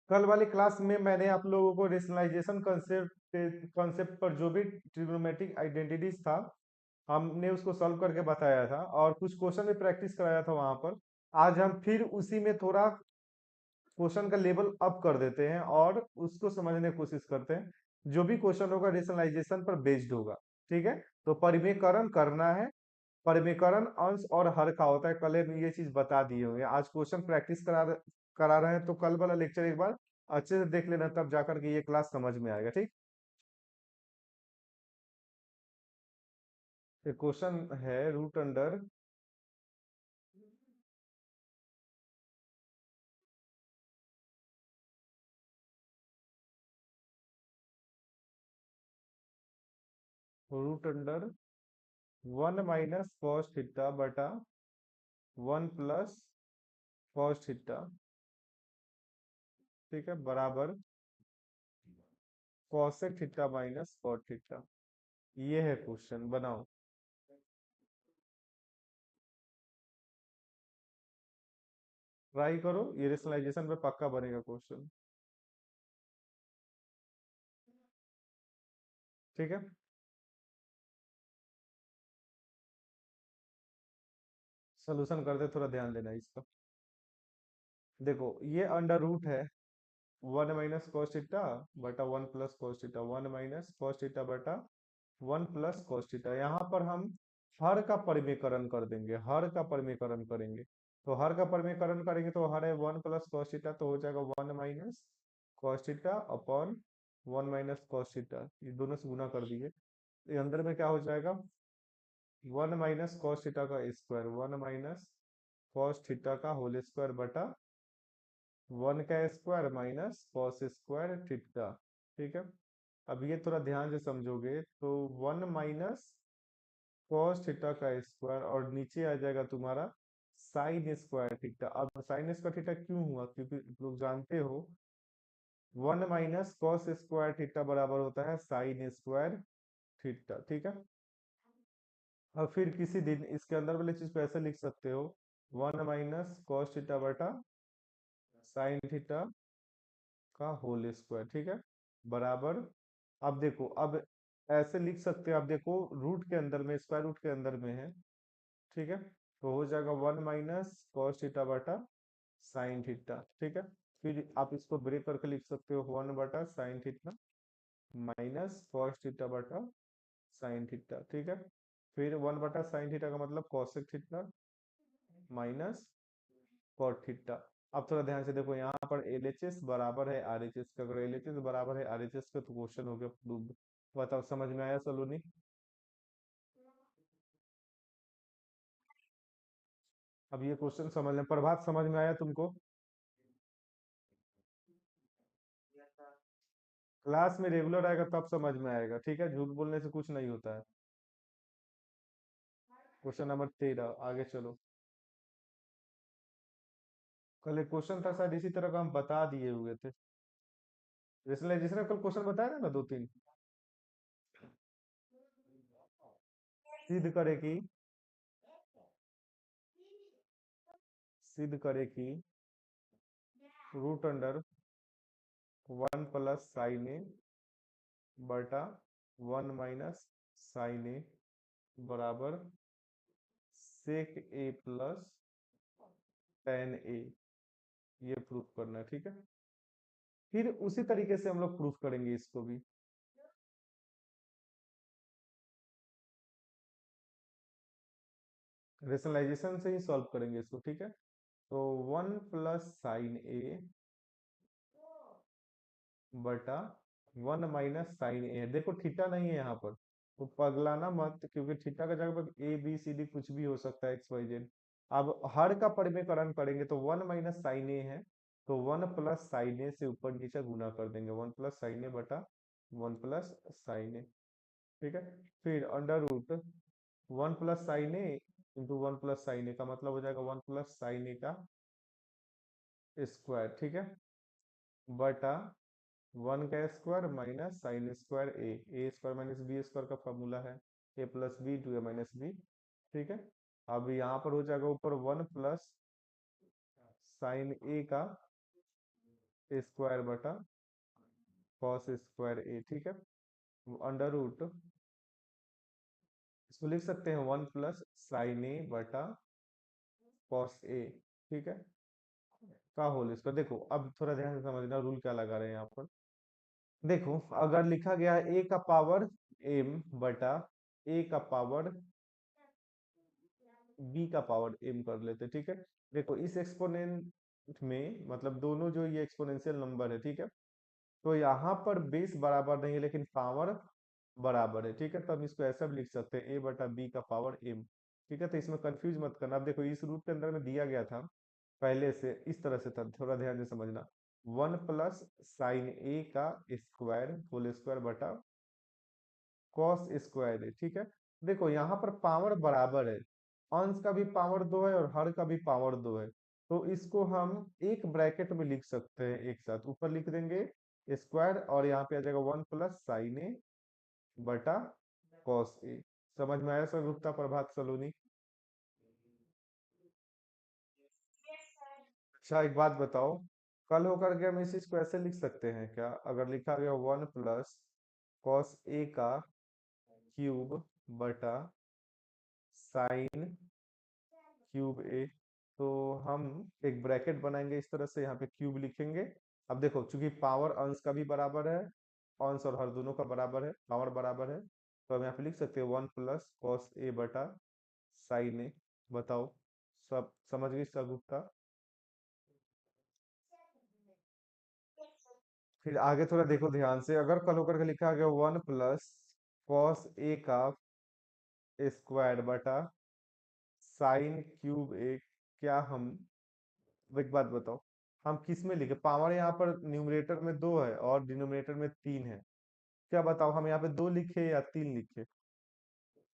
कल वाली क्लास में मैंने आप लोगों को रेशनलाइजेशन कंसेप्ट कंसेप्ट पर जो भी ट्रिग्नोमेट्रिक आइडेंटिटीज था हमने उसको सॉल्व करके बताया था और कुछ क्वेश्चन भी प्रैक्टिस कराया था वहां पर। आज हम फिर उसी में थोड़ा क्वेश्चन का लेवल अप कर देते हैं और उसको समझने की कोशिश करते हैं। जो भी क्वेश्चन होगा रेशनलाइजेशन पर बेस्ड होगा। ठीक है, तो परिमेयकरण करना है। परिमेयकरण अंश और हर का होता है, कल ये चीज बता दिए होंगे। आज क्वेश्चन प्रैक्टिस करा रहे हैं, तो कल वाला लेक्चर एक बार अच्छे से देख लेना, तब जाकर के ये क्लास समझ में आएगा। ठीक, ये क्वेश्चन है रूट अंडर 1 - cos थीटा बटा 1 + cos थीटा। ठीक है, बराबर cosec theta minus cot theta. ये है क्वेश्चन, बनाओ। ट्राई करो, ये रेशनलाइजेशन पे पक्का बनेगा क्वेश्चन। ठीक है, सोल्यूशन करते थोड़ा ध्यान देना इसका। देखो, ये अंडर रूट है 1 - cos थीटा बटा 1 + cos थीटा, 1 - cos थीटा बटा 1 + cos थीटा। यहाँ पर हम हर का परिमेयकरण कर देंगे, हर का परिमेयकरण करेंगे। तो हर का परिमेयकरण करेंगे तो हर है 1 + cos थीटा, तो हो जाएगा 1 - cos theta upon 1 - cos theta. ये दोनों से गुना कर दिए, ये अंदर में क्या हो जाएगा, 1 - cos थीटा का स्क्वायर, 1 - cos थीटा का होल स्क्वायर बटा 1 का square minus cos square theta. ठीक है, अब ये थोड़ा ध्यान से समझोगे तो 1 - cos थीटा का स्क्वायर और नीचे आ जाएगा तुम्हारा sin स्क्वायर थीटा। अब sin स्क्वायर थीटा क्यों हुआ, क्योंकि लोग जानते हो 1 - cos स्क्वायर थीटा बराबर होता है sin स्क्वायर थीटा। ठीक है, और फिर किसी दिन इसके अंदर वाले चीज को ऐसे लिख सकते हो, 1 - cos थीटा बटा sin थीटा का होल स्क्वायर। ठीक है, बराबर। अब देखो, अब ऐसे लिख सकते हैं, अब देखो रूट के अंदर में, स्क्वायर रूट के अंदर में है। ठीक है, तो हो जाएगा 1 - cos थीटा बटा sin थीटा। ठीक है, फिर आप इसको ब्रेक करके लिख सकते हो 1/sin theta minus cos theta बटा साइन थीटा। ठीक है, फिर 1/sin थीटा का मतलब cosec theta minus cot theta. अब थोड़ा ध्यान से देखो, यहाँ पर LHS बराबर है RHS का, अगर LHS बराबर है RHS का तो क्वेश्चन हो गया प्रूव्ड। बताओ, समझ में आया सलोनी? अब ये क्वेश्चन समझ लें, प्रभात समझ में आया तुमको? क्लास में रेगुलर आएगा तब समझ में आएगा। ठीक है, झूठ बोलने से कुछ नहीं होता है। क्वेश्चन नंबर 13, आगे चलो। कल एक क्वेश्चन था शायद इसी तरह का, हम बता दिए हुए थे। रेशनलाइजेशन का कल क्वेश्चन बताया था ना, 2 3। सिद्ध करे कि सिद्ध करे कि रूट अंडर 1 + sin A बटा 1 - sin A बराबर sec A plus tan A। ये प्रूफ करना है। ठीक है, फिर उसी तरीके से हम लोग प्रूफ करेंगे इसको भी। रेशनलाइजेशन से ही सॉल्व करेंगे इसको। ठीक है, तो 1 + sin A बटा 1 - sin A। देखो थीटा नहीं है यहाँ पर, तो पगलाना मत, क्योंकि थीटा का जगह पर ABCD कुछ भी हो सकता है, XYZ। अब हर का परिमेयकरण करेंगे तो 1 - sin A है, तो 1 + sin A से ऊपर नीचे गुना कर देंगे, 1 + sin A बटा 1 + sin A। ठीक है, फिर under root 1 + sin A × 1 + sin A का मतलब हो जाएगा 1 + sin A का स्क्वायर। ठीक है, बटा 1 का square minus sin square A square minus B square का फॉर्मूला है A + B 2A - B। ठीक है, अब यहाँ पर हो जाएगा ऊपर 1 + sin A का स्क्वायर बटा कॉस स्क्वायर ए, ठीक है। अंडर रूट, इसको लिख सकते हैं 1 प्लस साइन ए बटा कॉस ए, ठीक है। का होल इसका, देखो अब थोड़ा ध्यान से समझना रूल क्या लगा रहे हैं यहाँ पर। देखो अगर लिखा गया है ए का पावर एम बटा ए का पावर बी का पावर एम कर लेते, ठीक है। देखो इस एक्सपोनेंट में मतलब दोनों जो ये एक्सपोनेंशियल नंबर है, ठीक है, तो यहाँ पर बेस बराबर नहीं है लेकिन पावर बराबर है, ठीक है। तो हम इसको ऐसा भी लिख सकते हैं ए बटा बी का पावर एम, ठीक है। तो इसमें कंफ्यूज मत करना। अब देखो इस रूट के अंदर में दिया गया था पहले से इस तरह से था, थोड़ा ध्यान से समझना। 1 प्लस साइन ए का स्क्वायर होल स्क्वायर बटा कॉस स्क्वायर है, ठीक है। देखो यहाँ पर पावर बराबर है, अंश का भी पावर 2 है और हर का भी पावर 2 है। तो इसको हम एक ब्रैकेट में लिख सकते हैं, एक साथ ऊपर लिख देंगे स्क्वायर और यहाँ पे आ जाएगा 1 प्लस साइन ए बटा कॉस ए। समझ में आया सर गुप्ता प्रभात सलोनी? अच्छा एक बात बताओ, कल होकर के हम इस चीज को ऐसे लिख सकते हैं क्या, अगर लिखा गया 1 प्लस कॉस ए का क्यूब बटा साइन क्यूब ए, तो हम एक ब्रैकेट बनाएंगे इस तरह से, यहाँ पे क्यूब लिखेंगे। अब देखो चूंकि पावर अंश का भी बराबर है, अंश और हर दोनों का बराबर है, पावर बराबर है, तो हम यहाँ पे लिख सकते हैं 1 प्लस कॉस ए बटा साइन ए। बताओ सब समझ गई सब गुप्ता? फिर आगे थोड़ा देखो ध्यान से, अगर कल होकर के लिखा गया 1 प्लस कॉस ए का स्क्वायर बटा साइन क्यूब ए, क्या हम, एक बात बताओ, हम किस में लिखे? पावर यहाँ पर न्यूमरेटर में 2 है और डिनोमिनेटर में 3 है, क्या बताओ हम यहाँ पे 2 लिखे या 3 लिखे?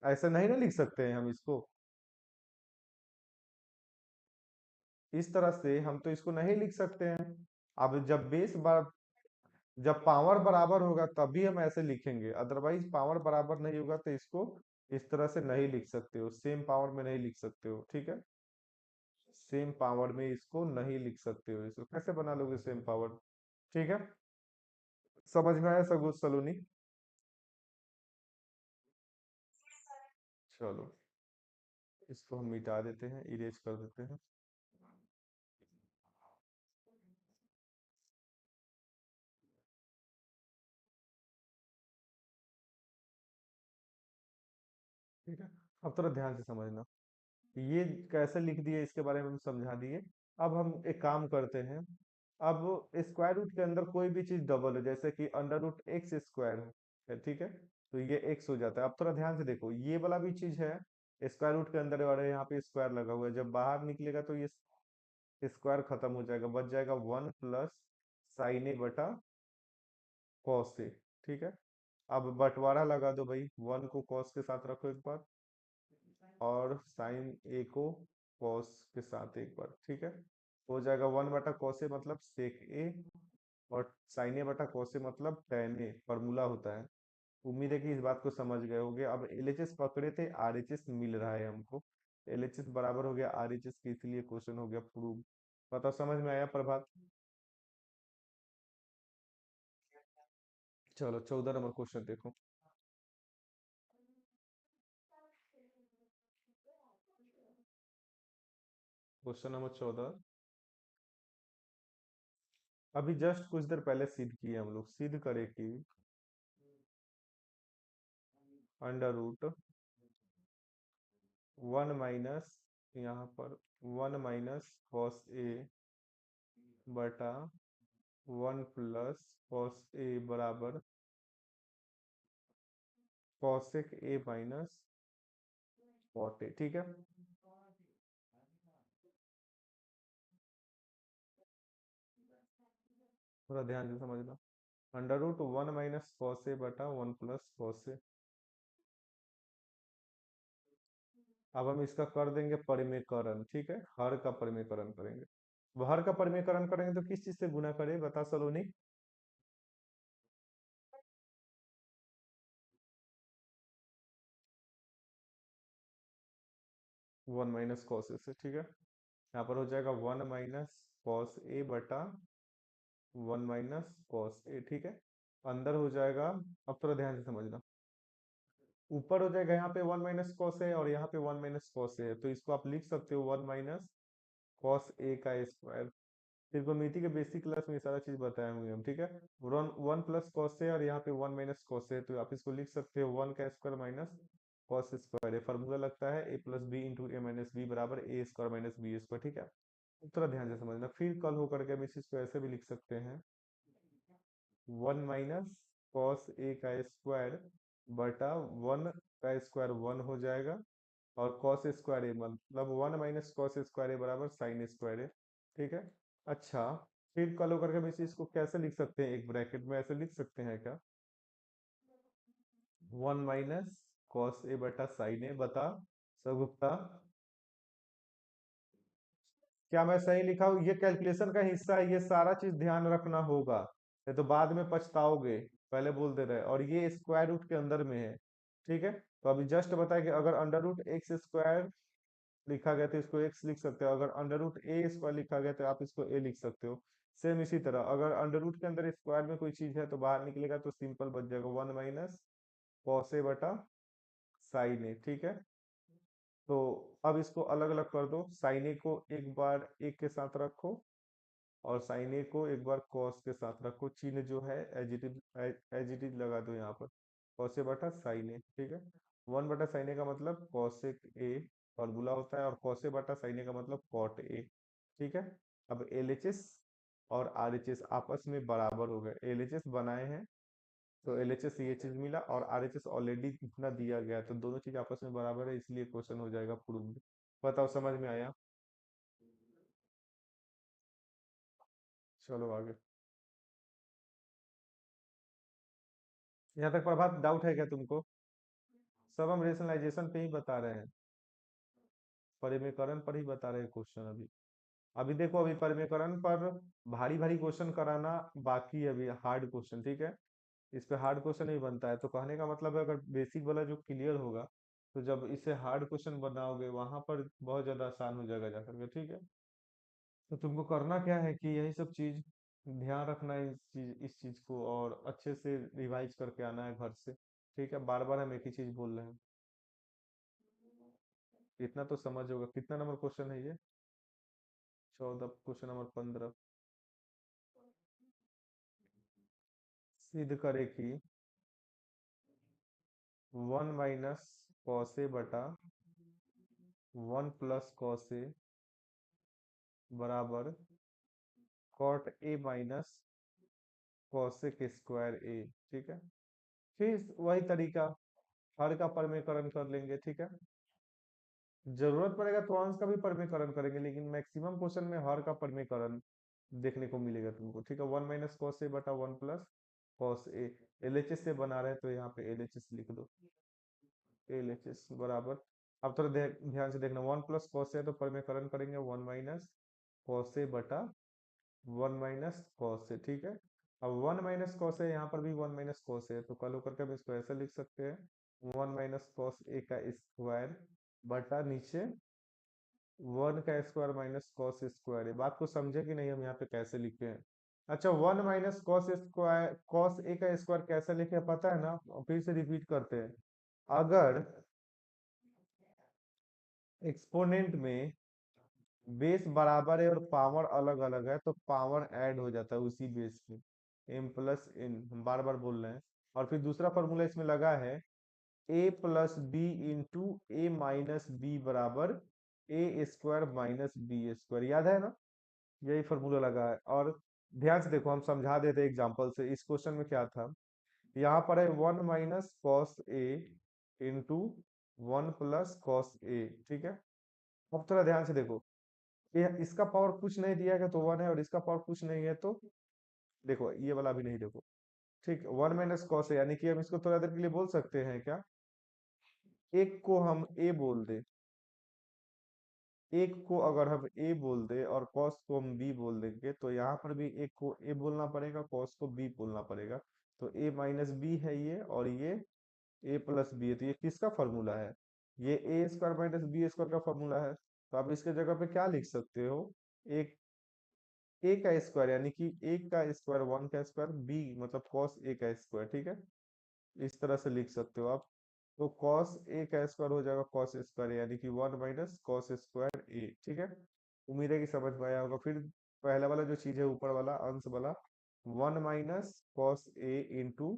ऐसा नहीं ना लिख सकते हैं हम इसको, इस तरह से हम तो इसको नहीं लिख सकते हैं। अब जब जब पावर बराबर होगा तभी हम ऐसे लिखेंगे, अदरवाइज पावर बराबर नहीं होगा तो इसको इस तरह से नहीं लिख सकते हो, सेम पावर में नहीं लिख सकते हो, ठीक है। सेम पावर में इसको नहीं लिख सकते हो, इसको कैसे बना लोगे सेम पावर? ठीक है, समझ में आया सब सलोनी? चलो इसको हम मिटा देते हैं, इरेज कर देते हैं। ठीक है, अब थोड़ा ध्यान से समझना, ये कैसे लिख दिए इसके बारे में हम समझा दिए। अब हम एक काम करते हैं, अब स्क्वायर रूट के अंदर कोई भी चीज डबल है, जैसे कि अंडर रूट एक्स स्क्वायर है, ठीक है, तो ये एक्स हो जाता है। अब थोड़ा ध्यान से देखो, ये वाला भी चीज है स्क्वायर रूट के अंदर, और यहाँ पे स्क्वायर लगा हुआ है, जब बाहर निकलेगा तो ये स्क्वायर खत्म हो जाएगा, बच जाएगा 1 प्लस साइन ए बटा कॉस ए, ठीक है। अब बंटवारा लगा दो भाई, 1 को कॉस के साथ रखो एक बार और साइन ए को कॉस के साथ एक बार, ठीक है। हो जाएगा 1 बटा कॉस ए मतलब सेक ए, और साइन ए बटा कॉस ए मतलब टेन ए, फॉर्मूला होता है। उम्मीद है कि इस बात को समझ गए होंगे। अब एलएचएस पकड़े थे, आरएचएस मिल रहा है हमको, एलएचएस बराबर हो गया आरएचएस के, इसलिए क्वेश्चन हो गया प्रूव। बताओ समझ में आया प्रभात? चलो 14 नंबर क्वेश्चन देखो। क्वेश्चन नंबर 14, अभी जस्ट कुछ देर पहले सिद्ध किए हम लोग, सिद्ध करे कि अंडर रूट 1 माइनस, यहाँ पर 1 माइनस कॉस ए बटा 1 प्लस कॉस ए बराबर cosec A minus cot A, ठीक है। थोड़ा ध्यान से समझना, under root 1 minus cos A बटा 1 प्लस कॉस ए। अब हम इसका कर देंगे परिमेयकरण, ठीक है, हर का परिमेयकरण करेंगे। अब हर का परिमेयकरण करेंगे तो किस चीज से गुना करें बता सलोनी? 1 माइनस कॉस ए से, ठीक है। यहाँ पर हो जाएगा 1 माइनस कॉस ए बटा वन माइनस कॉस ए, ठीक है। अंदर हो जाएगा, अब थोड़ा ध्यान से समझना, ऊपर हो जाएगा यहाँ पे वन माइनस कॉस ए और यहाँ पे वन माइनस कॉस ए, तो इसको आप लिख सकते हो वन माइनस कॉस ए का स्क्वायर। त्रिकोणमिति के बेसिक क्लास में ये सारा चीज बताए होंगे हम, ठीक है। वन वन प्लस कॉस है और यहाँ पे वन माइनस कॉस है, तो आप इसको लिख सकते हो वन का स्क्वायर माइनस कॉस स्क्वायर है। फॉर्मूला लगता है ए प्लस बी इंटू ए माइनस बी बराबर ए स्क्वायर माइनस बी स्क्वायर, ठीक है। थोड़ा ध्यान से समझना, फिर कल होकर के हम इस चीज को ऐसे भी लिख सकते हैं, वन माइनस कॉस ए का स्क्वायर बटा वन का स्क्वायर वन हो जाएगा, और कॉस स्क्वायर ए मतलब वन माइनस कॉस स्क्वायर ए बराबर साइन स्क्वायर ए, ठीक है। अच्छा, फिर कल होकर के हम इस चीज को कैसे लिख सकते हैं, एक ब्रैकेट में ऐसे लिख सकते हैं क्या, वन माइनस कॉस ए बटा साइन ए बता सगुप्ता, क्या मैं सही लिखा हूँ? ये कैलकुलेशन का हिस्सा है, ये सारा चीज ध्यान रखना होगा, नहीं तो बाद में पछताओगे, पहले बोल दे रहे। और ये स्क्वायर रूट के अंदर में है, ठीक है। तो अभी जस्ट बताया कि अगर अंडर रूट एक्स स्क्वायर लिखा गया तो इसको एक्स लिख सकते हो, अगर अंडर रूट ए स्क्वायर लिखा गया तो आप इसको ए लिख सकते हो। सेम इसी तरह अगर अंडर रूट के अंदर स्क्वायर में कोई चीज है तो बाहर निकलेगा तो सिंपल बच जाएगा वन माइनस कॉस ए बटा साइन ए, ठीक है। तो अब इसको अलग अलग कर दो, साइन ए को एक बार एक के साथ रखो और साइन ए को एक बार कॉस के साथ रखो, चिन्ह जो है एज इट इज लगा दो यहाँ पर, कॉस ए बटा साइन ए, ठीक है। वन बटा साइन ए का मतलब कॉसेक ए फॉर्मूला होता है, और कॉस ए बटा साइन ए का मतलब कॉट ए, ठीक है। अब एलएचएस और आरएचएस आपस में बराबर हो गए, एलएचएस बनाए हैं तो एलएचएस ये चीज मिला, और आरएचएस ऑलरेडी इतना दिया गया है, तो दोनों चीज आपस में बराबर है, इसलिए क्वेश्चन हो जाएगा प्रूव्ड। बताओ समझ में आया? चलो आगे। यहाँ तक प्रभात डाउट है क्या तुमको? सब हम रेशनलाइजेशन पे ही बता रहे हैं, परिमेयकरण पर ही बता रहे हैं क्वेश्चन अभी। अभी देखो, अभी परिमेयकरण पर भारी भारी क्वेश्चन कराना बाकी है, अभी हार्ड क्वेश्चन, ठीक है। इस पे हार्ड क्वेश्चन ही बनता है, तो कहने का मतलब है अगर बेसिक वाला जो क्लियर होगा, तो जब इसे हार्ड क्वेश्चन बनाओगे वहां पर बहुत ज्यादा आसान हो जाएगा जाकर के, ठीक है। तो तुमको करना क्या है कि यही सब चीज ध्यान रखना है, इस चीज को, और अच्छे से रिवाइज करके आना है घर से, ठीक है। बार बार हम एक ही चीज बोल रहे हैं, इतना तो समझ होगा। कितना नंबर क्वेश्चन है ये? 14, क्वेश्चन नंबर 15। सिद्ध करे कि वन माइनस कॉस ए बटा वन प्लस कॉस ए बराबर cot A minus cosec square A, ठीक है। फिर वही तरीका, हर का परमेयकरण कर लेंगे, ठीक है। जरूरत पड़ेगा तो अंश का भी परमेयकरण करेंगे, लेकिन मैक्सिमम क्वेश्चन में हर का परमेयकरण देखने को मिलेगा तुमको, ठीक है। वन माइनस कॉस ए बटा वन प्लस कॉस ए, एलएचएस से बना रहे हैं तो यहाँ पे एलएचएस लिख दो, एलएचएस बराबर। अब थोड़ा ध्यान से देखना, वन प्लस कॉस ए तो परमेयकरण करेंगे वन माइनस कॉस ए बटा वन माइनस कॉस ए, ठीक है। अब वन माइनस कॉस है, यहाँ पर भी वन माइनस कॉस है, तो कल होकर के हम इसको ऐसे लिख सकते हैं वन माइनस कॉस ए का स्क्वायर बटा नीचे वन का स्क्वायर माइनस कॉस स्क्वायर है। बात को समझे कि नहीं, हम यहाँ पे कैसे लिखे हैं? अच्छा, one minus cos square cos A का स्क्वायर कैसे लिखे हैं पता है ना? फिर से रिपीट करते हैं, अगर एक्सपोनेंट में बेस बराबर है और पावर अलग अलग है तो पावर ऐड हो जाता है उसी बेस पे, एम प्लस एन, हम बार बार बोल रहे हैं। और फिर दूसरा फॉर्मूला इसमें लगा है ए प्लस बी इंटू ए माइनस बी बराबर ए स्क्वायर माइनस बी स्क्वायर, याद है ना? यही फॉर्मूला लगा है। और ध्यान से देखो, हम समझा देते एग्जांपल से। इस क्वेश्चन में क्या था, यहाँ पर है वन माइनस कॉस ए इंटू वन प्लस कॉस ए, ठीक है। अब थोड़ा ध्यान से देखो, ये इसका पावर कुछ नहीं दिया गया तो वन है, और इसका पावर कुछ नहीं है तो देखो ये वाला भी नहीं, देखो, ठीक। वन माइनस कॉस है, यानी कि हम इसको थोड़ा देर के लिए बोल सकते हैं क्या, एक को हम ए बोल दे, एक को अगर हम ए बोल दे और कॉस को हम बी बोल देंगे, तो यहाँ पर भी एक को ए बोलना पड़ेगा, कॉस को बी बोलना पड़ेगा। तो ए माइनस बी है ये, और ये ए प्लस बी है, तो ये किसका फॉर्मूला है? ये ए स्क्वायर माइनस बी स्क्वायर का फॉर्मूला है। तो आप इसके जगह पे क्या लिख सकते हो, एक ए का स्क्वायर यानी कि ए का स्क्वायर 1 का स्क्वायर, बी मतलब कॉस ए का स्क्वायर, ठीक है। इस तरह से लिख सकते हो आप। तो कॉस ए का स्क्वायर हो जाएगा कॉस स्क्वायर यानी कि 1 माइनस कॉस स्क्वायर ए, ठीक है। उम्मीद है कि समझ में आया होगा। फिर पहला वाला जो चीज है ऊपर वाला अंश वाला, 1 माइनस कॉस ए इंटू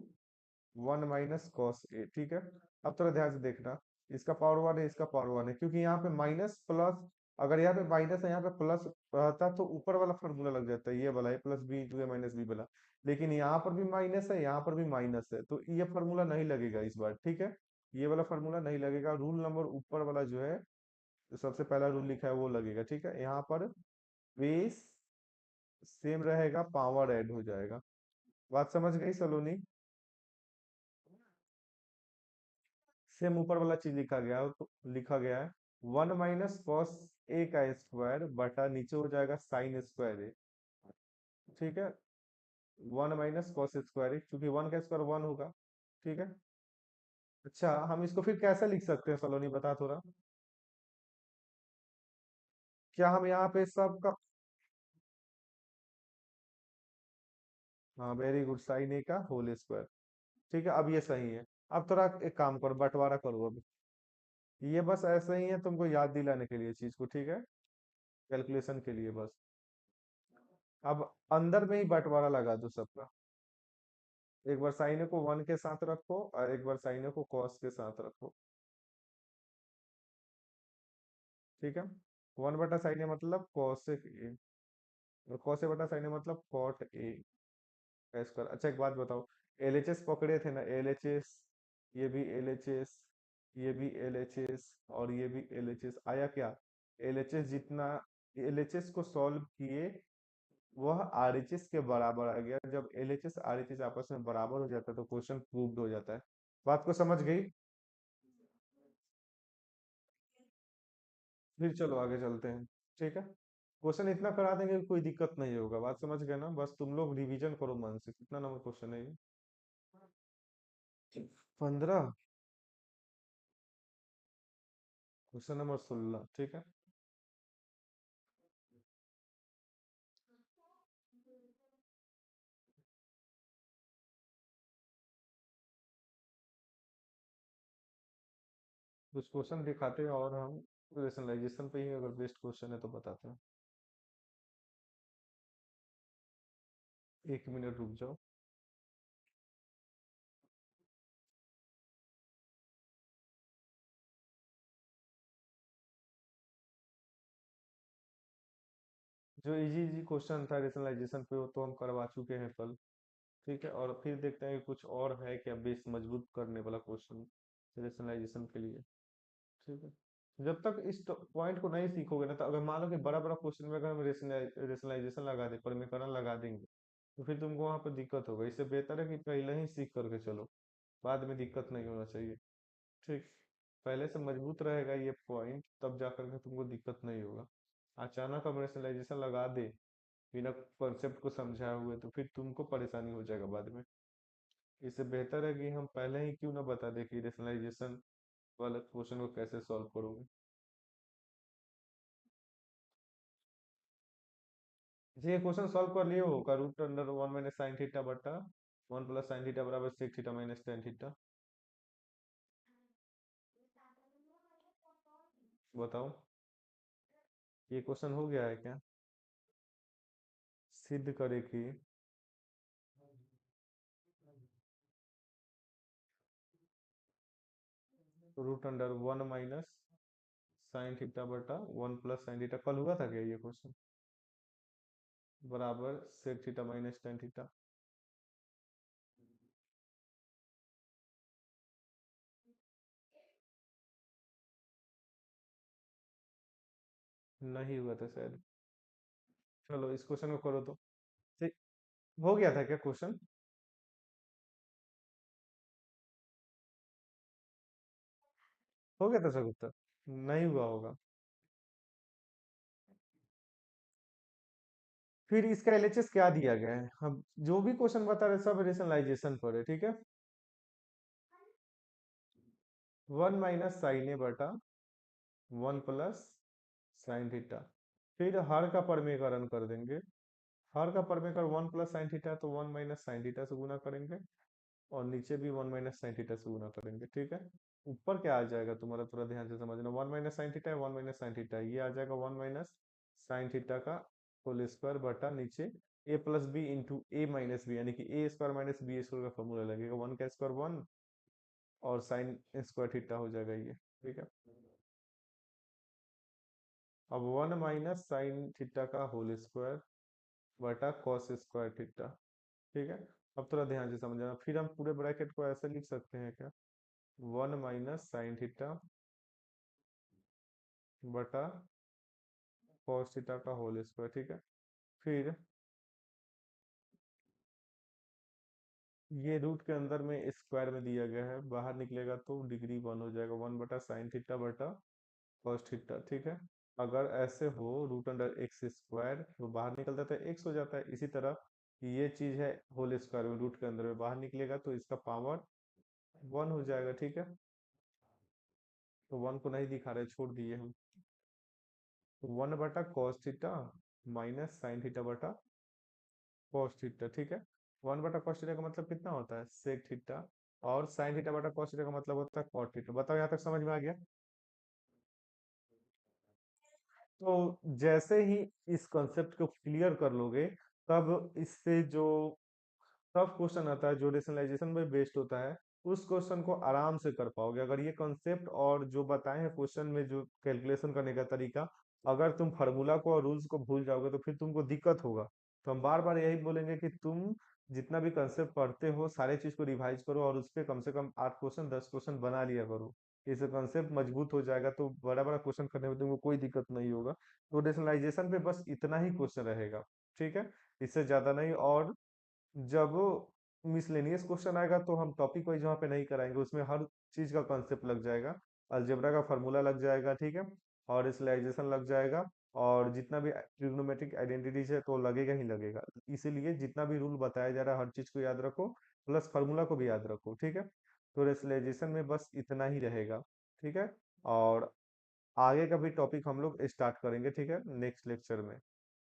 1 माइनस कॉस ए, ठीक है। अब थोड़ा ध्यान से देखना, इसका पावर 1 है, इसका पावर 1 है, क्योंकि यहाँ पे माइनस प्लस, अगर यहाँ पे माइनस है यहाँ पे प्लस रहता तो ऊपर वाला फॉर्मूला लग जाता है, ये वाला ए प्लस बी इंटू ए माइनस बी वाला। लेकिन यहाँ पर भी माइनस है, यहाँ पर भी माइनस है, तो ये फॉर्मूला नहीं लगेगा इस बार, ठीक है। ये वाला फॉर्मूला नहीं लगेगा। रूल नंबर ऊपर वाला जो है, जो सबसे पहला रूल लिखा है वो लगेगा, ठीक है। यहाँ पर बेस सेम रहेगा, पावर ऐड हो जाएगा। बात समझ गई सलोनी? सेम ऊपर वाला चीज लिखा गया है, तो लिखा गया है 1 माइनस कॉस ए का स्क्वायर बटा नीचे हो जाएगा साइन स्क्वायर ए, ठीक है। 1 माइनस कॉस स्क्वायर ए, क्योंकि 1 का स्क्वायर 1 होगा, ठीक है। अच्छा, हम इसको फिर कैसे लिख सकते हैं सलोनी, बता थोड़ा। क्या हम यहाँ पे सबका, हाँ वेरी गुड, साइन ए का होल स्क्वायर, ठीक है। अब ये सही है। अब थोड़ा एक काम करो, बंटवारा करो अब। ये बस ऐसे ही है तुमको याद दिलाने के लिए चीज को, ठीक है, कैलकुलेशन के लिए बस। अब अंदर में ही बंटवारा लगा दो सबका। एक बार साइन को 1 के साथ रखो और एक बार साइन को कॉस के साथ रखो, ठीक है। 1 बटा साइन मतलब कॉसेक ए, और कॉस ए बटा साइन मतलब कॉट ए का स्क्वायर। अच्छा एक बात बताओ, एलएचएस पकड़े थे ना, एलएचएस, ये भी एलएचएस, ये भी एलएचएस और ये भी एलएचएस, आया क्या? एलएचएस जितना, एलएचएस को सॉल्व किए वह आरएचएस के बराबर आ गया। जब एलएचएस आरएचएस आपस में बराबर हो जाता है तो क्वेश्चन प्रूव्ड हो जाता है। बात को समझ गई? फिर चलो आगे चलते हैं, ठीक है। क्वेश्चन इतना करा देंगे कि कोई दिक्कत नहीं होगा, बात समझ गए ना। बस तुम लोग रिवीजन करो मन से। कितना नंबर क्वेश्चन है ये? 15। क्वेश्चन नंबर 16, ठीक है। कुछ क्वेश्चन दिखाते हैं और हम रेशनलाइजेशन पे ही अगर बेस्ट क्वेश्चन है तो बताते हैं। 1 मिनट रुक जाओ। जो इजी इजी क्वेश्चन था रेशनलाइजेशन पे वो तो हम करवा चुके हैं कल, ठीक है। और फिर देखते हैं कि कुछ और है क्या बेस मजबूत करने वाला क्वेश्चन रेशनलाइजेशन के लिए, ठीक है। जब तक इस पॉइंट को नहीं सीखोगे ना, तो अगर मान लो कि बड़ा बड़ा क्वेश्चन में अगर हम रेशनलाइजेशन लगा दे, परिमेयकरण लगा देंगे, तो फिर तुमको वहां पर दिक्कत होगा। इससे बेहतर है कि पहले ही सीख करके चलो, बाद में दिक्कत नहीं होना चाहिए, ठीक। पहले से मजबूत रहेगा ये पॉइंट, तब जा करके तुमको दिक्कत नहीं होगा। अचानक हम रेशनलाइजेशन लगा दे बिना कॉन्सेप्ट को समझाए हुए, तो फिर तुमको परेशानी हो जाएगा बाद में। इससे बेहतर है कि हम पहले ही क्यों ना बता दें कि रेशनलाइजेशन वाला क्वेश्चन को कैसे सॉल्व करोगे। जी, ये क्वेश्चन सॉल्व कर लिए हो का, root under 1 minus sine theta बटा 1 प्लस साइन थीटा बराबर sec theta minus tan theta. बताओ, ये क्वेश्चन हो गया है क्या? सिद्ध करे कि root under 1 minus sine theta बटा 1 प्लस साइन थीटा, कल हुआ था क्या ये क्वेश्चन, बराबर sec theta minus tan theta. नहीं हुआ था शायद। चलो इस क्वेश्चन को करो तो। ठीक, हो गया था क्या क्वेश्चन? हो गया था सब उत्तर? नहीं हुआ होगा। फिर इसका एलएचएस क्या दिया गया है? हम जो भी क्वेश्चन बता रहे सब रेशनलाइजेशन पर है, ठीक है। 1 माइनस साइन ए बटा 1 प्लस साइन थीटा, फिर हर का परिमेयकरण कर देंगे। हर का परमेकर 1 + sin थीटा है तो 1 - sin थीटा से गुना करेंगे, और नीचे भी 1 - sin थीटा से गुना करेंगे, ठीक है। ऊपर क्या आ जाएगा तुम्हारा, थोड़ा ध्यान से समझना, 1 - sin थीटा है, 1 - sin थीटा है, ये आ जाएगा 1 - sin थीटा का होल स्क्वायर बटा नीचे a+b × a - b, यानी कि a² - b² का फॉर्मूला लगेगा, 1 का स्क्वायर 1 और sin² थीटा हो जाएगा ये, ठीक है। अब 1 - sin थीटा का होल स्क्वायर बटा cos² थीटा, ठीक है। अब थोड़ा ध्यान से समझना, फिर हम पूरे ब्रैकेट को ऐसे लिख सकते हैं क्या, 1 - sin थीटा बटा cos थीटा का होल स्क्वायर, ठीक है। फिर ये रूट के अंदर में स्क्वायर में दिया गया है, बाहर निकलेगा तो डिग्री 1 हो जाएगा, 1/sin थीटा बटा cos थीटा, ठीक है। अगर ऐसे हो √(x²), तो बाहर निकलता है तो x हो जाता है। इसी तरह ये चीज है होल स्क्वायर में, रूट के अंदर में बाहर निकलेगा तो इसका पावर 1 हो जाएगा, ठीक है। तो 1 को नहीं दिखा रहे, छोड़ दिए हम। तो 1/cos theta minus sin theta बटा cos थीटा, ठीक है। 1/cos थीटा का मतलब कितना होता है, sec थीटा, और sin थीटा बटा cos थीटा का मतलब होता है cot थीटा। बताओ यहाँ तक समझ में आ गया। तो जैसे ही इस कॉन्सेप्ट को क्लियर कर लोगे, तब इससे जो टफ क्वेश्चन आता है जो रेशनलाइजेशन में बेस्ड होता है, उस क्वेश्चन को आराम से कर पाओगे। अगर ये कॉन्सेप्ट और जो बताए हैं क्वेश्चन में जो कैलकुलेशन करने का तरीका, अगर तुम फार्मूला को और रूल्स को भूल जाओगे तो फिर तुमको दिक्कत होगा। तो हम बार बार यही बोलेंगे कि तुम जितना भी कंसेप्ट पढ़ते हो सारे चीज को रिवाइज करो, और उस पे कम से कम 8 क्वेश्चन 10 क्वेश्चन बना लिया करो। इससे कंसेप्ट मजबूत हो जाएगा, तो बड़ा बड़ा क्वेश्चन करने में तुमको कोई दिक्कत नहीं होगा। तो रेशनलाइजेशन पे बस इतना ही क्वेश्चन रहेगा, ठीक है, इससे ज्यादा नहीं। और जब मिसलेनियस क्वेश्चन आएगा तो हम टॉपिक वाइज वहाँ पे नहीं कराएंगे, उसमें हर चीज का कॉन्सेप्ट लग जाएगा, अलजेब्रा का फार्मूला लग जाएगा, ठीक है, और स्लैइजेशन लग जाएगा, और जितना भी ट्रिग्नोमेट्रिक आइडेंटिटीज है तो लगेगा ही लगेगा। इसीलिए जितना भी रूल बताया जा रहा है हर चीज को याद रखो, प्लस फार्मूला को भी याद रखो, ठीक है। तो रेशनलाइजेशन में बस इतना ही रहेगा, ठीक है। और आगे का भी टॉपिक हम लोग स्टार्ट करेंगे, ठीक है, नेक्स्ट लेक्चर में।